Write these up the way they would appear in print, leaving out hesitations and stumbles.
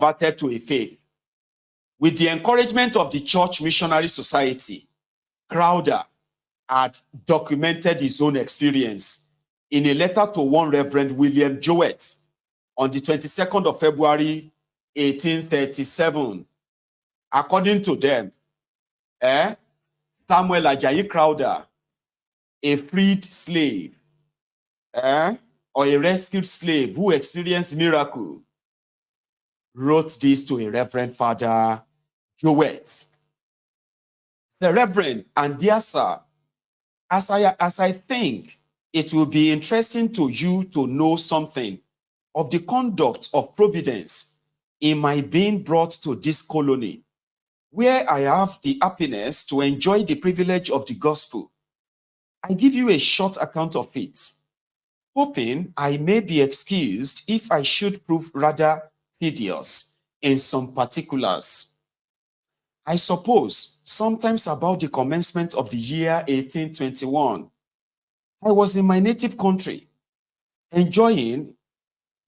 converted to a faith. With the encouragement of the Church Missionary Society, Crowder had documented his own experience in a letter to one Reverend William Jowett on the 22nd of February, 1837. According to them, Samuel Ajayi Crowder, a freed slave, or a rescued slave who experienced miracle, wrote this to a Reverend Father Jowett. The Reverend and dear sir, as I think it will be interesting to you to know something of the conduct of providence in my being brought to this colony, where I have the happiness to enjoy the privilege of the gospel. I give you a short account of it, hoping I may be excused if I should prove rather tedious in some particulars. I suppose sometimes about the commencement of the year 1821, I was in my native country, enjoying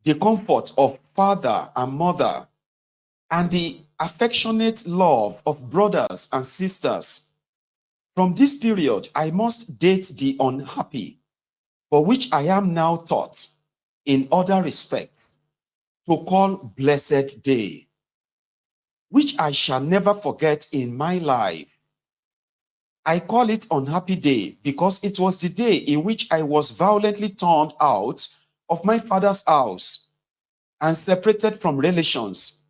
the comfort of father and mother and the affectionate love of brothers and sisters. From this period, I must date the unhappy, for which I am now taught, in other respects, to call blessed day, which I shall never forget in my life. I call it unhappy day because it was the day in which I was violently turned out of my father's house and separated from relations,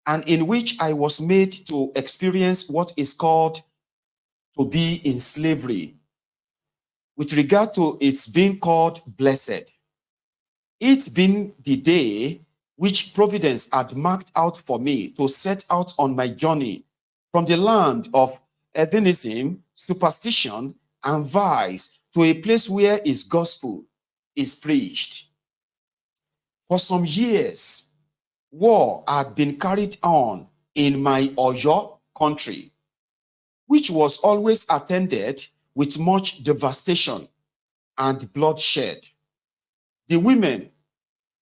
and in which I was made to experience what is called to be in slavery, with regard to its being called blessed. It being the day which Providence had marked out for me to set out on my journey from the land of heathenism, superstition, and vice to a place where his gospel is preached. For some years, war had been carried on in my Oyo country, which was always attended with much devastation and bloodshed. The women,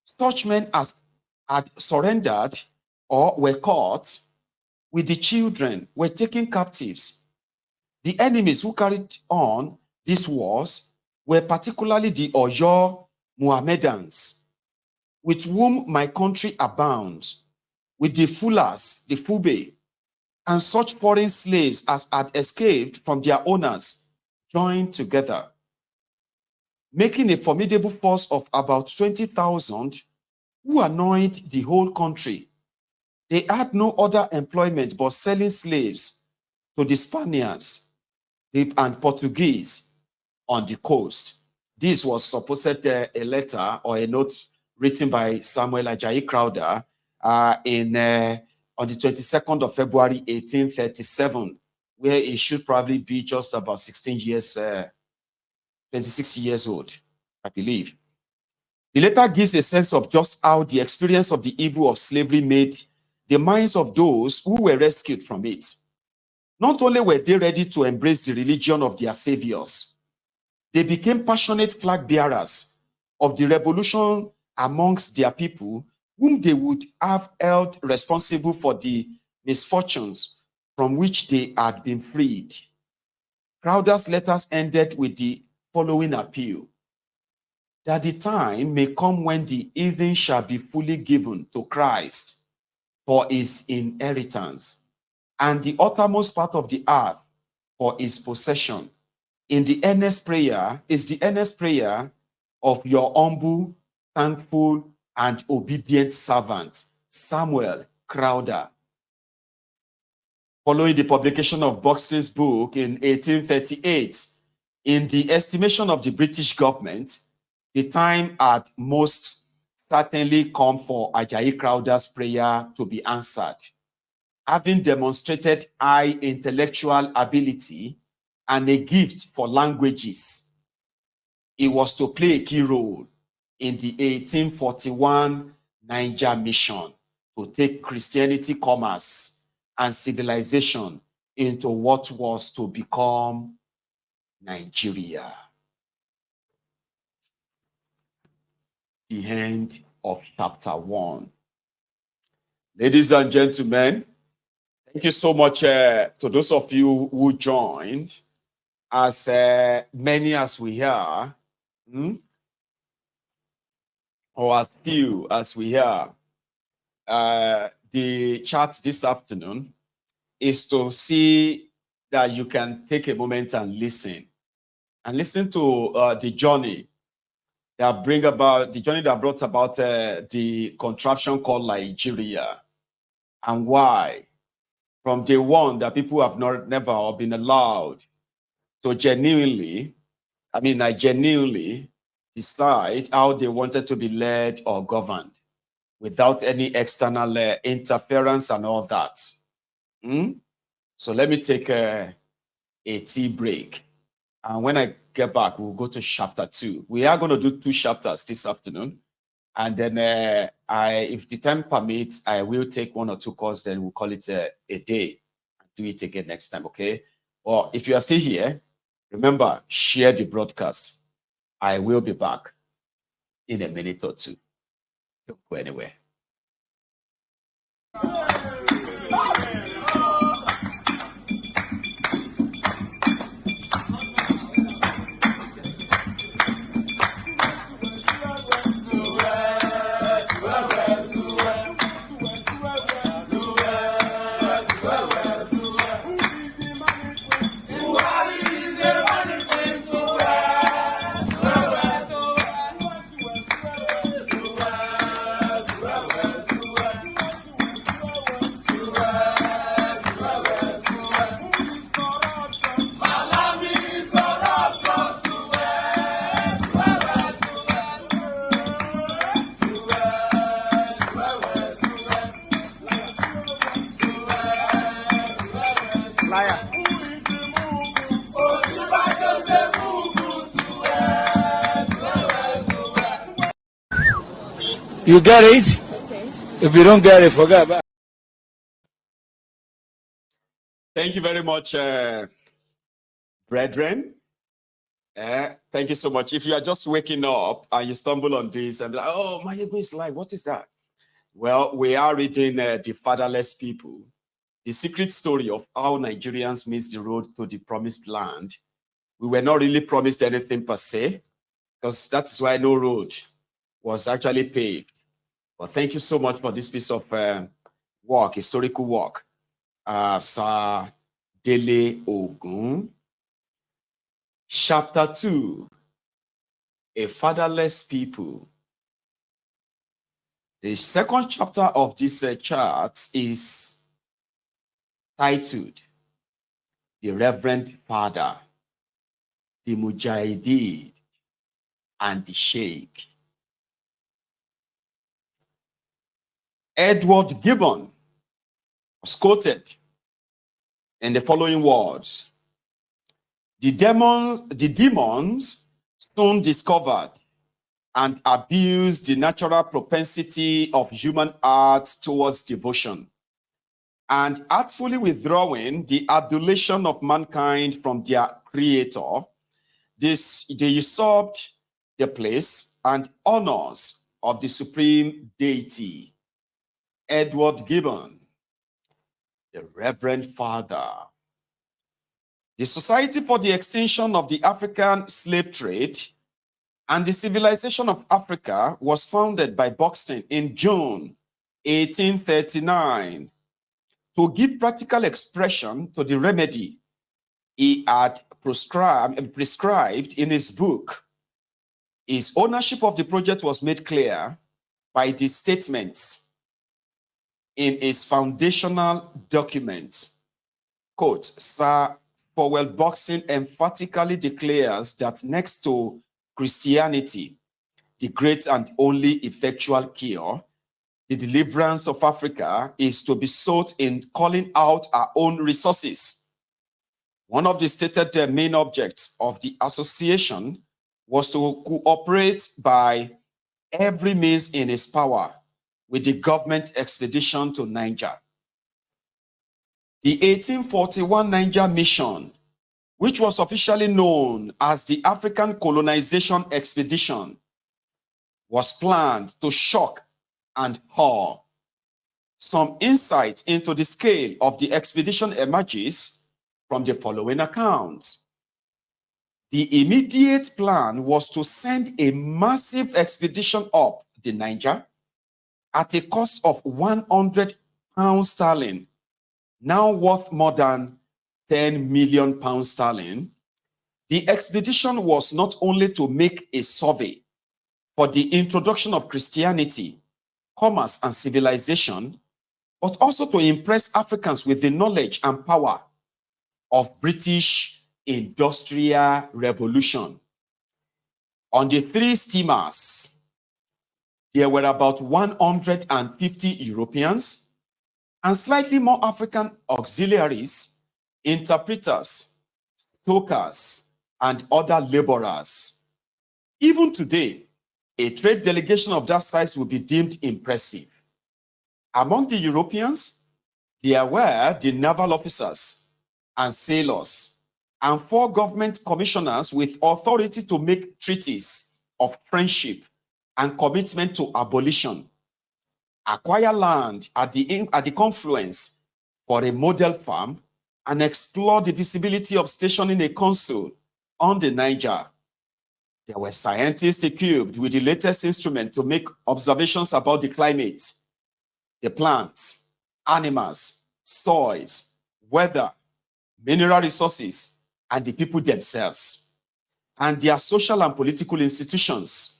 such men as had surrendered or were caught, with the children, were taken captives. The enemies who carried on these wars were particularly the Oyo Muhammadans, with whom my country abounds, with the Fulas, the Fube, and such foreign slaves as had escaped from their owners, joined together, making a formidable force of about 20,000 who annoyed the whole country. They had no other employment but selling slaves to the Spaniards and Portuguese on the coast. This was supposed a letter or a note written by Samuel Ajayi Crowder on the 22nd of February, 1837, where he should probably be just about 26 years old, I believe. The letter gives a sense of just how the experience of the evil of slavery made the minds of those who were rescued from it. Not only were they ready to embrace the religion of their saviors, they became passionate flag bearers of the revolution amongst their people, whom they would have held responsible for the misfortunes from which they had been freed. Crowder's letters ended with the following appeal: that the time may come when the heathen shall be fully given to Christ for his inheritance, and the uttermost part of the earth for his possession. In the earnest prayer is the earnest prayer of your humble, thankful, and obedient servant, Samuel Crowder. Following the publication of Box's book in 1838, in the estimation of the British government, the time had most certainly come for Ajayi Crowder's prayer to be answered. Having demonstrated high intellectual ability and a gift for languages, he was to play a key role in the 1841 Niger mission to take Christianity, commerce, and civilization into what was to become Nigeria. The end of chapter 1. Ladies and gentlemen, thank you so much to those of you who joined. As many as we are, or as few as we are, the chat this afternoon is to see that you can take a moment and listen to the journey that brought about the contraption called Nigeria, and why from day one that people have never been allowed to genuinely decide how they wanted to be led or governed without any external interference and all that. So let me take a tea break. And when I get back, we'll go to chapter 2. We are going to do 2 chapters this afternoon. And then if the time permits, I will take 1 or 2 calls, then we'll call it a day. Do it again next time, okay? Or if you are still here, remember, share the broadcast. I will be back in a minute or 2. Don't go anywhere. You get it? Okay. If you don't get it, forget about it. Thank you very much, brethren. Thank you so much. If you are just waking up and you stumble on this and be like, oh, my ego is live, what is that? Well, we are reading The Fatherless People, the secret story of how Nigerians missed the road to the promised land. We were not really promised anything per se, because that's why no road was actually paved. But thank you so much for this piece of work, historical work. Sir Dele Ogun. Chapter 2, A Fatherless People. The second chapter of this chart is titled The Reverend Father, the Mujahideen, and the Sheikh. Edward Gibbon was quoted in the following words: The demons soon discovered and abused the natural propensity of human hearts towards devotion, and artfully withdrawing the adulation of mankind from their creator, they usurped the place and honors of the supreme deity. Edward Gibbon, the Reverend Father. The Society for the Extinction of the African Slave Trade and the Civilization of Africa was founded by Buxton in June 1839 to give practical expression to the remedy he had prescribed in his book. His ownership of the project was made clear by the statements in his foundational document. Quote, Sir Powell Buxton emphatically declares that next to Christianity, the great and only effectual cure, the deliverance of Africa is to be sought in calling out our own resources. One of the stated main objects of the association was to cooperate by every means in its power with the government expedition to Niger. The 1841 Niger mission, which was officially known as the African Colonization Expedition, was planned to shock and awe Some insight into the scale of the expedition emerges from the following accounts. The immediate plan was to send a massive expedition up the Niger at a cost of 100 pounds sterling, now worth more than 10 million pounds sterling. The expedition was not only to make a survey for the introduction of Christianity, commerce, and civilization, but also to impress Africans with the knowledge and power of British Industrial Revolution. On the 3 steamers, there were about 150 Europeans and slightly more African auxiliaries, interpreters, stokers, and other laborers. Even today, a trade delegation of that size would be deemed impressive. Among the Europeans, there were the naval officers and sailors and 4 government commissioners with authority to make treaties of friendship and commitment to abolition, acquire land at the confluence for a model farm, and explore the feasibility of stationing a consul on the Niger. There were scientists equipped with the latest instrument to make observations about the climate, the plants, animals, soils, weather, mineral resources, and the people themselves, and their social and political institutions.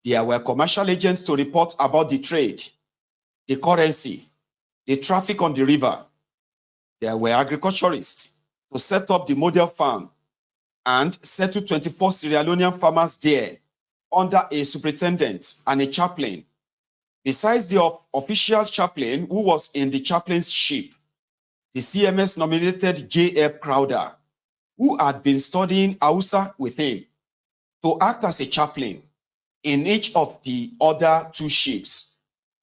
There were commercial agents to report about the trade, the currency, the traffic on the river. There were agriculturists to set up the model farm and settle 24 Sierra Leonean farmers there under a superintendent and a chaplain. Besides the official chaplain who was in the chaplain's ship, the CMS nominated J.F. Crowder, who had been studying Hausa with him, to act as a chaplain in each of the other 2 ships.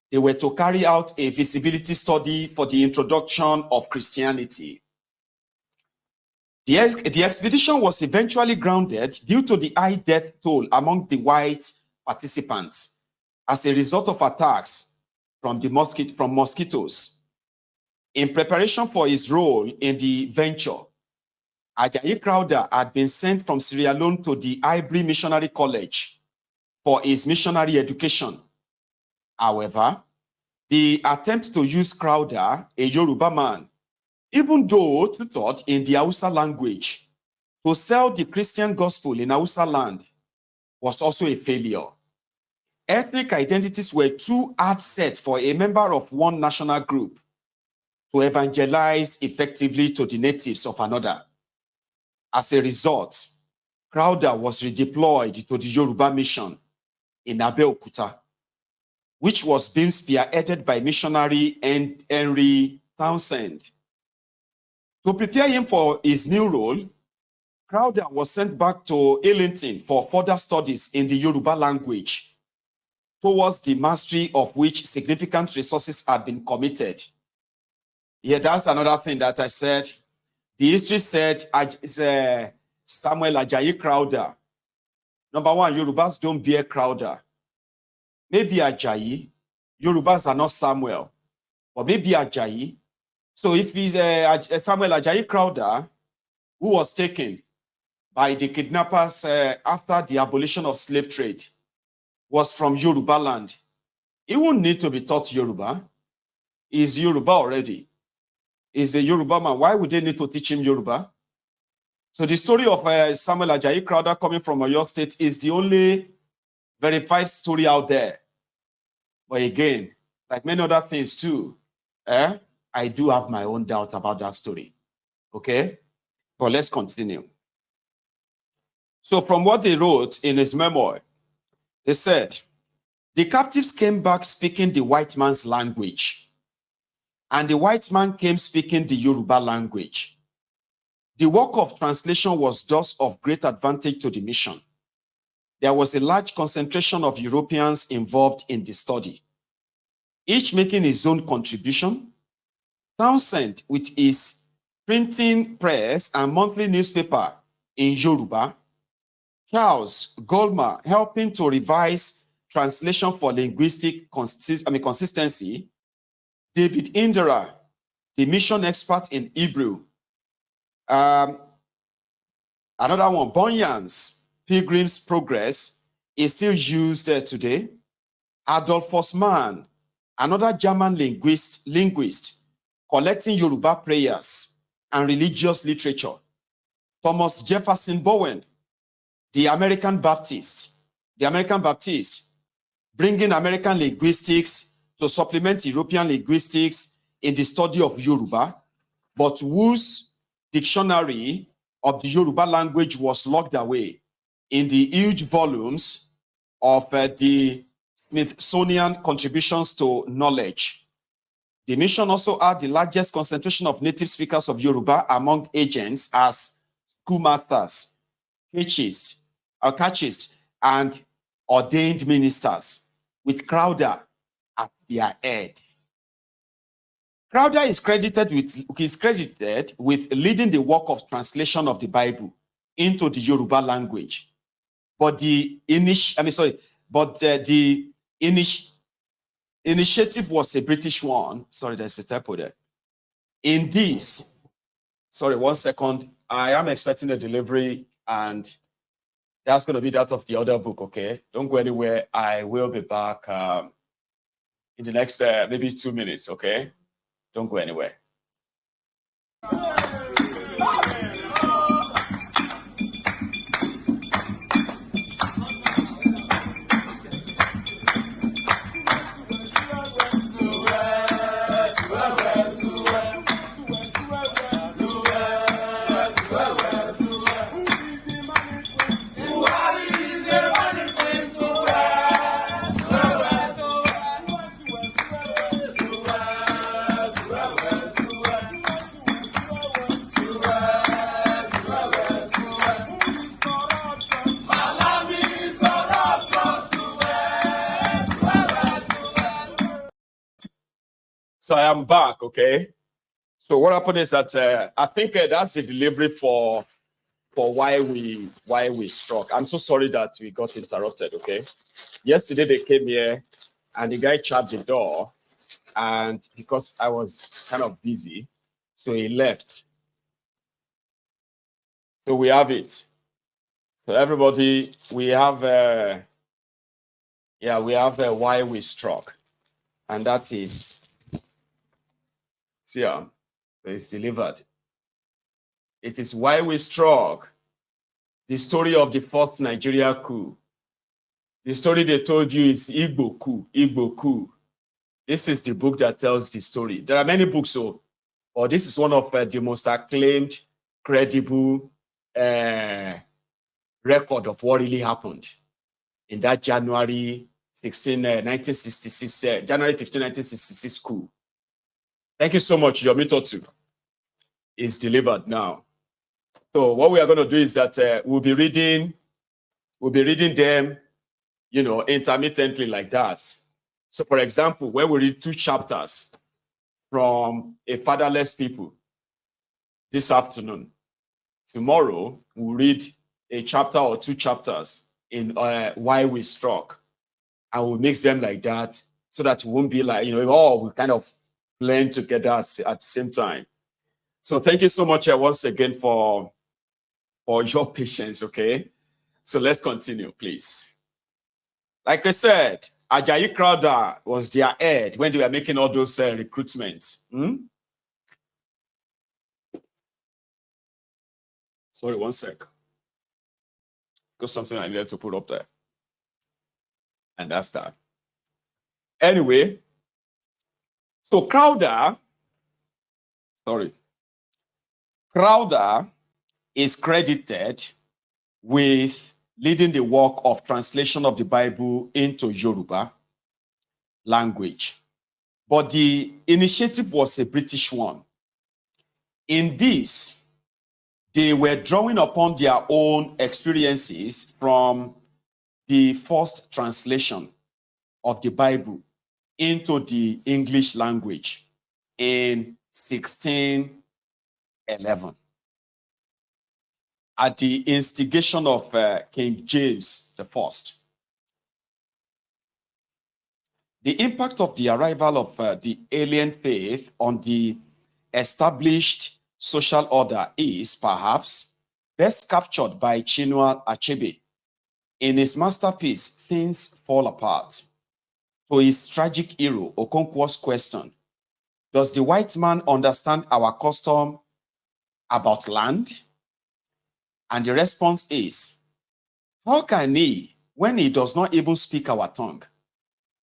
They were to carry out a feasibility study for the introduction of Christianity. The expedition was eventually grounded due to the high death toll among the white participants as a result of attacks from mosquitoes. In preparation for his role in the venture, Ajayi Crowther had been sent from Sierra Leone to the Ivory Missionary College for his missionary education. However, the attempt to use Crowther, a Yoruba man, even though tutored in the Hausa language, to sell the Christian gospel in Hausa land was also a failure. Ethnic identities were too hard set for a member of one national group to evangelize effectively to the natives of another. As a result, Crowther was redeployed to the Yoruba mission in Abeokuta, which was being spearheaded by missionary Henry Townsend. To prepare him for his new role, Crowther was sent back to Ellington for further studies in the Yoruba language, towards the mastery of which significant resources had been committed. Yeah, that's another thing that I said. The history said Samuel Ajayi Crowther. Number 1, Yorubas don't bear Crowther. Maybe Ajayi. Yorubas are not Samuel, but maybe Ajayi. So if he's Samuel Ajayi Crowther, who was taken by the kidnappers after the abolition of slave trade, was from Yoruba land, he won't need to be taught Yoruba. He's Yoruba already. He's a Yoruba man. Why would they need to teach him Yoruba? So the story of Samuel Ajayi Crowther coming from Oyo State is the only verified story out there. But again, like many other things too, I do have my own doubt about that story. Okay? But let's continue. So from what they wrote in his memoir, they said, the captives came back speaking the white man's language, and the white man came speaking the Yoruba language. The work of translation was thus of great advantage to the mission. There was a large concentration of Europeans involved in the study, each making his own contribution. Townsend, with his printing press and monthly newspaper in Yoruba, Charles Goldmer helping to revise translation for linguistic consistency, David Indra, the mission expert in Hebrew. Another one, Bunyan's Pilgrim's Progress, is still used today. Adolf Postman, another German linguist collecting Yoruba prayers and religious literature. Thomas Jefferson Bowen, the American Baptist, bringing American linguistics to supplement European linguistics in the study of Yoruba, but whose dictionary of the Yoruba language was locked away in the huge volumes of the Smithsonian contributions to knowledge. The mission also had the largest concentration of native speakers of Yoruba among agents as schoolmasters, catechists, and ordained ministers, with Crowder at their head. Crowder is credited with leading the work of translation of the Bible into the Yoruba language. But the initiative was a British one. Sorry, there's a typo there. In this, sorry, 1 second. I am expecting a delivery, and that's going to be that of the other book, okay? Don't go anywhere. I will be back in the next maybe 2 minutes, okay? Don't go anywhere. So I am back, okay? So what happened is that I think that's the delivery for why we struck. I'm so sorry that we got interrupted, okay? Yesterday they came here and the guy charged the door, and because I was kind of busy, so he left. So we have it. So everybody, we have why we struck, and that is, see, it's delivered. It is why we struck. The story of the first Nigeria coup. The story they told you is Igbo coup. This is the book that tells the story. There are many books, but this is one of the most acclaimed, credible record of what really happened in that January 1966 coup. Thank you so much. Your method is delivered now. So what we are going to do is that we'll be reading them, intermittently like that. So for example, when we read 2 chapters from A Fatherless People this afternoon, tomorrow we'll read a chapter or 2 chapters in Why We Struck, and we'll mix them like that so that it won't be like, we kind of blend together at the same time. So thank you so much once again for your patience, okay? So let's continue, please. Like I said, Ajayi Crowther was their head when they were making all those recruitments. Sorry, 1 sec. Got something I needed to put up there. And that's that. Anyway, so Crowther is credited with leading the work of translation of the Bible into Yoruba language. But the initiative was a British one. In this, they were drawing upon their own experiences from the first translation of the Bible into the English language in 1611. At the instigation of King James I. The impact of the arrival of the alien faith on the established social order is perhaps best captured by Chinua Achebe in his masterpiece, Things Fall Apart. To his tragic hero, Okonkwo's question, does the white man understand our custom about land? And the response is, how can he when he does not even speak our tongue?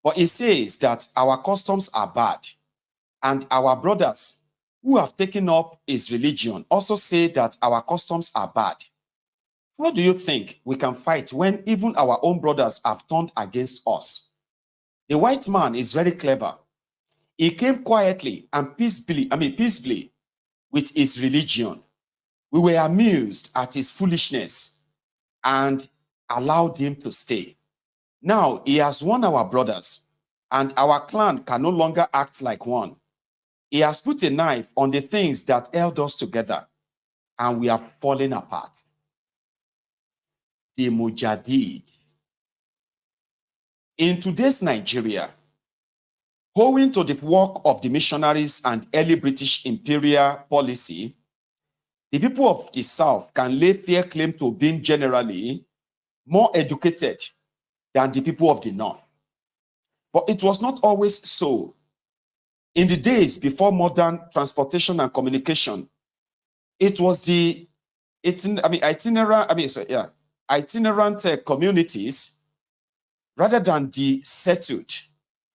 But he says that our customs are bad, and our brothers who have taken up his religion also say that our customs are bad. How do you think we can fight when even our own brothers have turned against us? The white man is very clever. He came quietly and peaceably with his religion. We were amused at his foolishness and allowed him to stay. Now he has won our brothers, and our clan can no longer act like one. He has put a knife on the things that held us together, and we are falling apart. The Mujahid. In today's Nigeria, owing to the work of the missionaries and early British imperial policy, the people of the South can lay fair claim to being generally more educated than the people of the North. But it was not always so. In the days before modern transportation and communication, it was the itinerant communities rather than the settled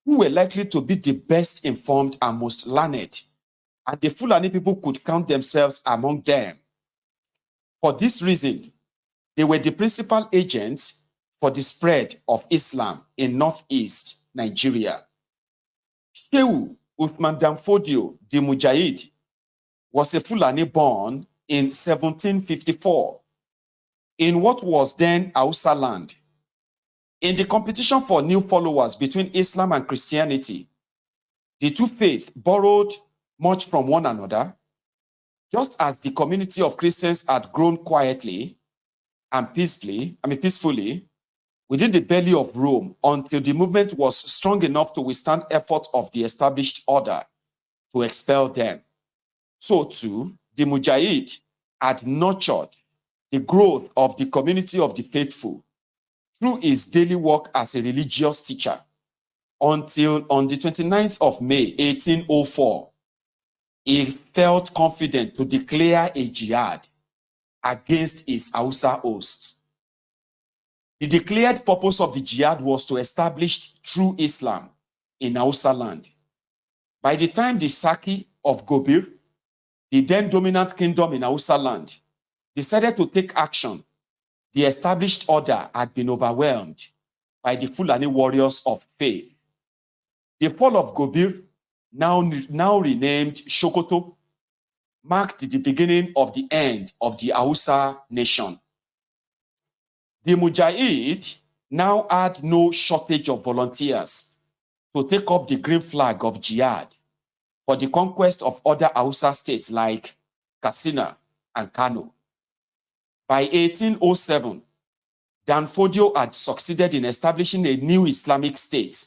who were likely to be the best informed and most learned, and the Fulani people could count themselves among them. For this reason, they were the principal agents for the spread of Islam in northeast Nigeria. Shehu Uthman Danfodio, the Mujahid, was a Fulani born in 1754 in what was then Hausa land. In the competition for new followers between Islam and Christianity, the two faiths borrowed much from one another, just as the community of Christians had grown quietly and peacefully within the belly of Rome until the movement was strong enough to withstand efforts of the established order to expel them. So too, the Mujahid had nurtured the growth of the community of the faithful through his daily work as a religious teacher until on the 29th of May, 1804, he felt confident to declare a jihad against his Hausa hosts. The declared purpose of the jihad was to establish true Islam in Hausa land. By the time the Saki of Gobir, the then dominant kingdom in Hausa land, decided to take action, the established order had been overwhelmed by the Fulani warriors of faith. The fall of Gobir, now renamed Sokoto, marked the beginning of the end of the Hausa nation. The Mujahid now had no shortage of volunteers to take up the green flag of jihad for the conquest of other Hausa states like Katsina and Kano. By 1807, Danfodio had succeeded in establishing a new Islamic state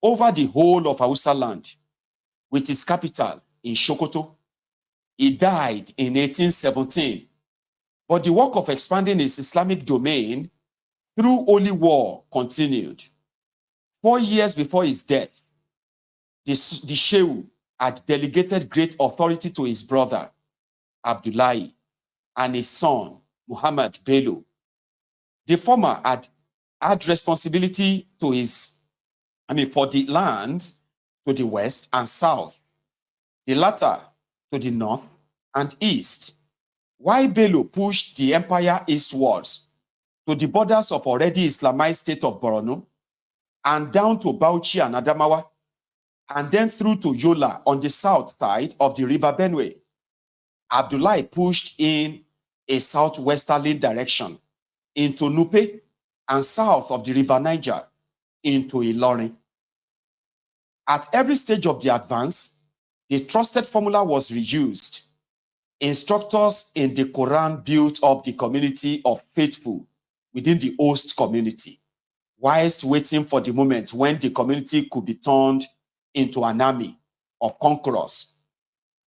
over the whole of Hausa land, with its capital in Sokoto. He died in 1817, but the work of expanding his Islamic domain through holy war continued. 4 years before his death, the Shehu had delegated great authority to his brother, Abdullahi, and his son, Muhammad Bello. The former had responsibility for the land to the west and south, the latter to the north and east, while Bello pushed the empire eastwards to the borders of already Islamized state of Borno and down to Bauchi and Adamawa, and then through to Yola on the south side of the River Benue. Abdullahi pushed in a southwesterly direction into Nupe and south of the River Niger into Ilorin. At every stage of the advance, the trusted formula was reused. Instructors in the Quran built up the community of faithful within the host community, whilst waiting for the moment when the community could be turned into an army of conquerors.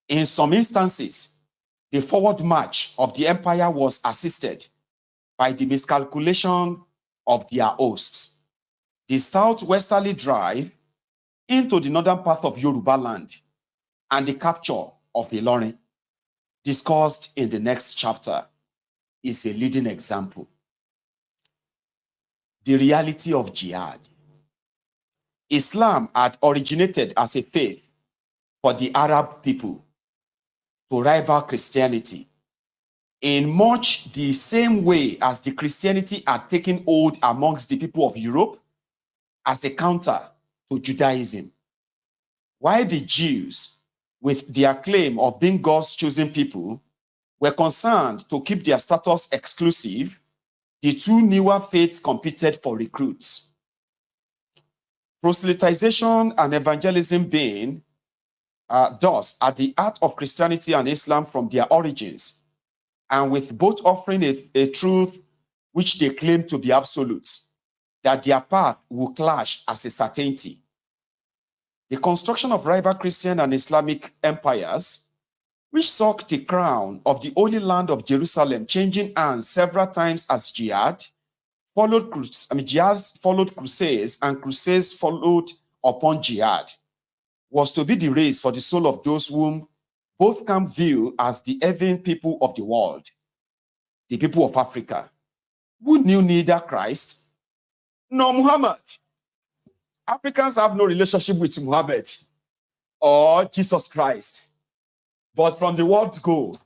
In some instances, the forward march of the empire was assisted by the miscalculation of their hosts. The southwesterly drive into the northern part of Yoruba land and the capture of Ilorin, discussed in the next chapter, is a leading example. The reality of jihad. Islam had originated as a faith for the Arab people to rival Christianity in much the same way as the Christianity had taken hold amongst the people of Europe as a counter to Judaism. While the Jews, with their claim of being God's chosen people, were concerned to keep their status exclusive, the two newer faiths competed for recruits. Proselytization and evangelism being thus at the heart of Christianity and Islam from their origins, and with both offering a truth which they claim to be absolute, that their path will clash as a certainty. The construction of rival Christian and Islamic empires, which sought the crown of the Holy Land of Jerusalem, changing hands several times as jihad, jihads followed crusades, and crusades followed upon jihad, was to be the race for the soul of those whom both can view as the heathen people of the world, the people of Africa, who knew neither Christ nor Muhammad. Africans have no relationship with Muhammad or Jesus Christ. But from the word go,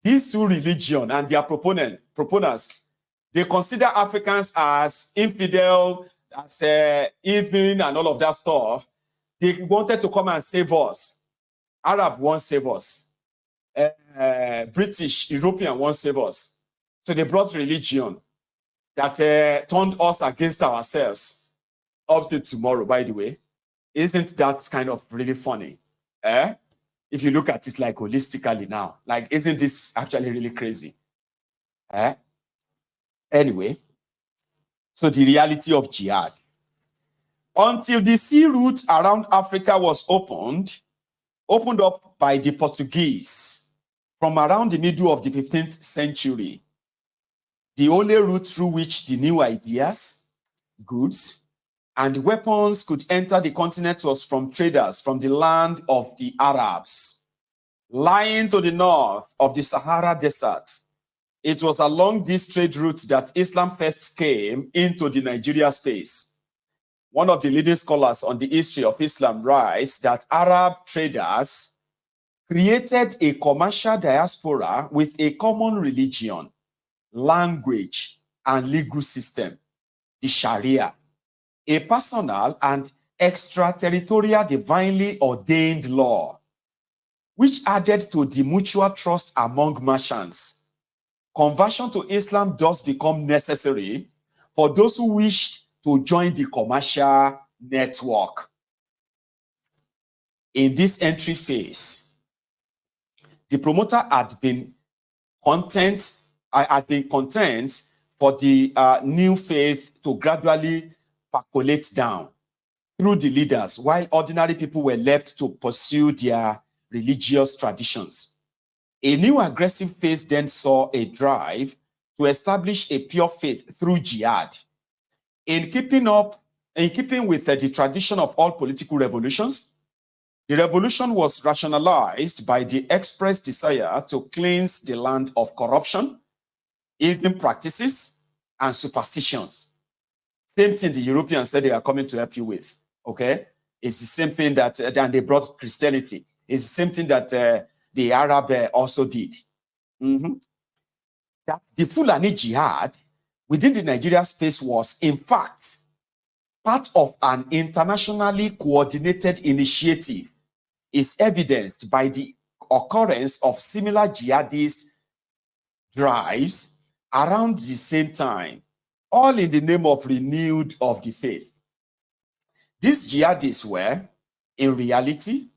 these two religions and their proponents, they consider Africans as infidel, as heathen and all of that stuff. They wanted to come and save us. Arab won't save us. British, European won't save us. So they brought religion that turned us against ourselves up to tomorrow, by the way. Isn't that kind of really funny? If you look at it like holistically now, like, isn't this actually really crazy? Anyway, so the reality of jihad. Until the sea route around Africa was opened up by the Portuguese from around the middle of the 15th century, the only route through which the new ideas, goods, and weapons could enter the continent was from traders from the land of the Arabs. Lying to the north of the Sahara Desert, it was along this trade route that Islam first came into the Nigeria space. One of the leading scholars on the history of Islam writes that Arab traders created a commercial diaspora with a common religion, language, and legal system, the Sharia, a personal and extraterritorial divinely ordained law, which added to the mutual trust among merchants. Conversion to Islam does become necessary for those who wished to join the commercial network. In this entry phase, the promoter had been content for the new faith to gradually percolate down through the leaders, while ordinary people were left to pursue their religious traditions. A new aggressive phase then saw a drive to establish a pure faith through jihad. In keeping with the tradition of all political revolutions, the revolution was rationalized by the express desire to cleanse the land of corruption, heathen practices, and superstitions. Same thing the Europeans said they are coming to help you with, okay? It's the same thing that then they brought Christianity. It's the same thing that the Arab also did. That the Fulani jihad within the Nigeria space was, in fact, part of an internationally coordinated initiative is evidenced by the occurrence of similar jihadist drives around the same time, all in the name of renewed of the faith. These jihadists were, in reality,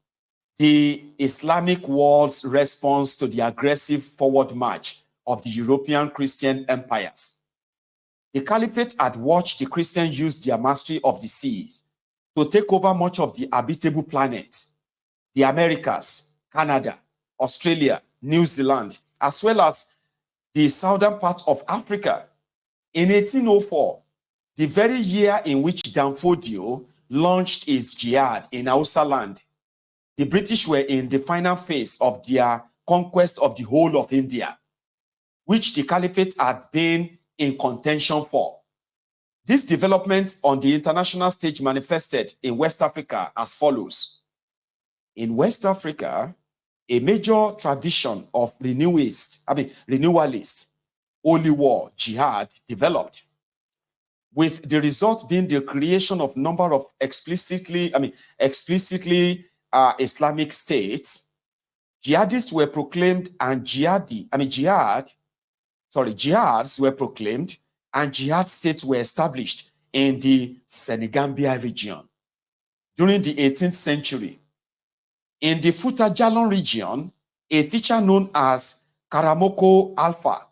the Islamic world's response to the aggressive forward march of the European Christian empires. The caliphate had watched the Christians use their mastery of the seas to take over much of the habitable planet, the Americas, Canada, Australia, New Zealand, as well as the southern part of Africa. In 1804, the very year in which Danfodio launched his jihad in Hausa land, the British were in the final phase of their conquest of the whole of India, which the caliphate had been in contention for. This development on the international stage manifested in West Africa as follows. In West Africa, a major tradition of renewalist, holy war, jihad developed, with the result being the creation of number of explicitly Islamic states. Jihadists were proclaimed and jihads were proclaimed and jihad states were established in the Senegambia region. During the 18th century, in the Futa Jalon region, a teacher known as Karamoko Alpha